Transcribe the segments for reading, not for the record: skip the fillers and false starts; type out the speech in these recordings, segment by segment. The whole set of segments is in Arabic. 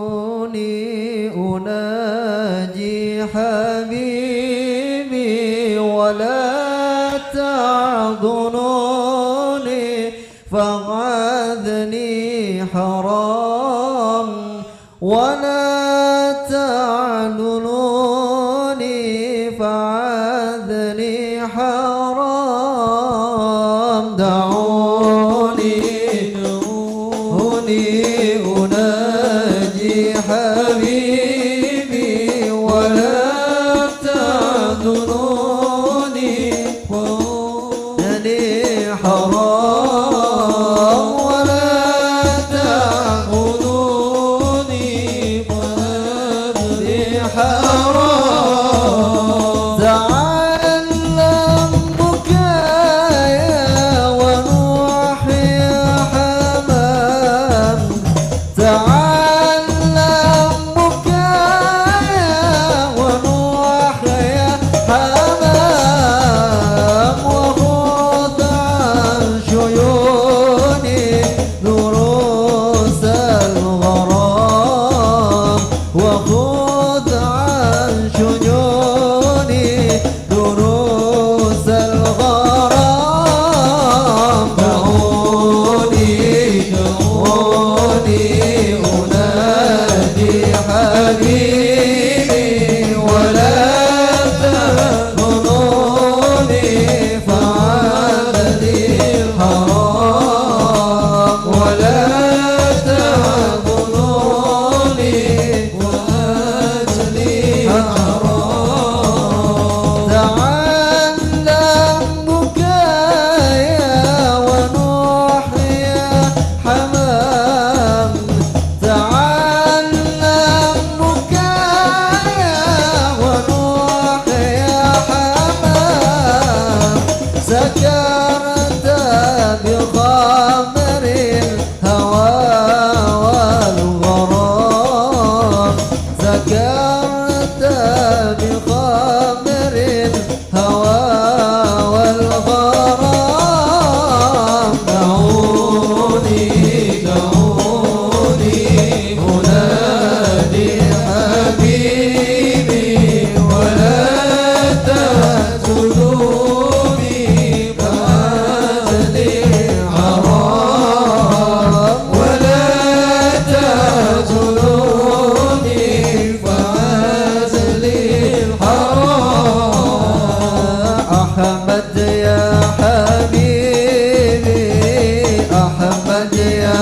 دعوني أناجي حبيبي ولا تعذروني فعذني حرام ولا تعذروني فعذني حرام دعوني أناجي حبيبي ولا تعذروني فعذني حرام ولا تعذروني فعذني حرام تعلم بكايا ونوح يا حمام تعلم بكايا ونوح يا حمام وخذ عن شيوني دروس الغرام وخذ عن شيوني دروس الغرام دعوني أنادي حبيبي ولا تظنوني فعلني الحرام ولا تظنوني فعلني الحرام تعلم بكايا ونوح يا حمام تعلم بكايا ونوح يا حمام سكرت بخمر الهوى والغرام سكرت بخمر الهوى والغرام دعوني أنادي حبيبي ولا تهجروني فعلني حرام ولا تهجروني فعلني الحرام أحمد يا حبيبي أحمد يا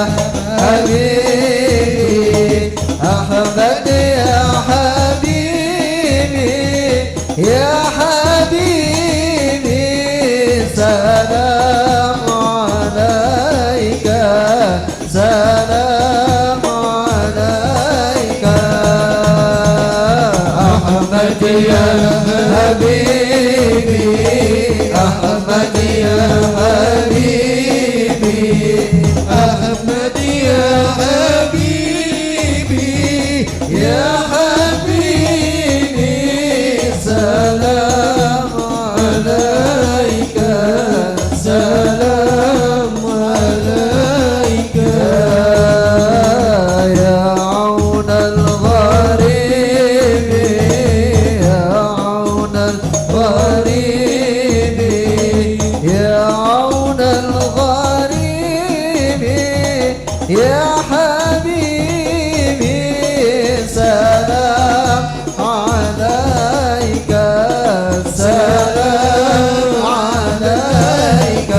حبيبي أحمد يا حبيبي يا حبيبي سلام عليك سلام عليك أحمد يا حبيبي أحمد يا حبيبي أحمد يا حبيبي يا حبيبي سلام عليك سلام عليك يا عون الغريب يا عون الغريب يا عون الغريب يا حبيبي سلام عليك سلام عليك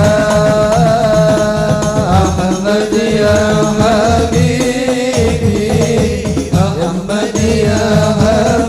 أحمد يا حبيبي أحمد يا حبيبي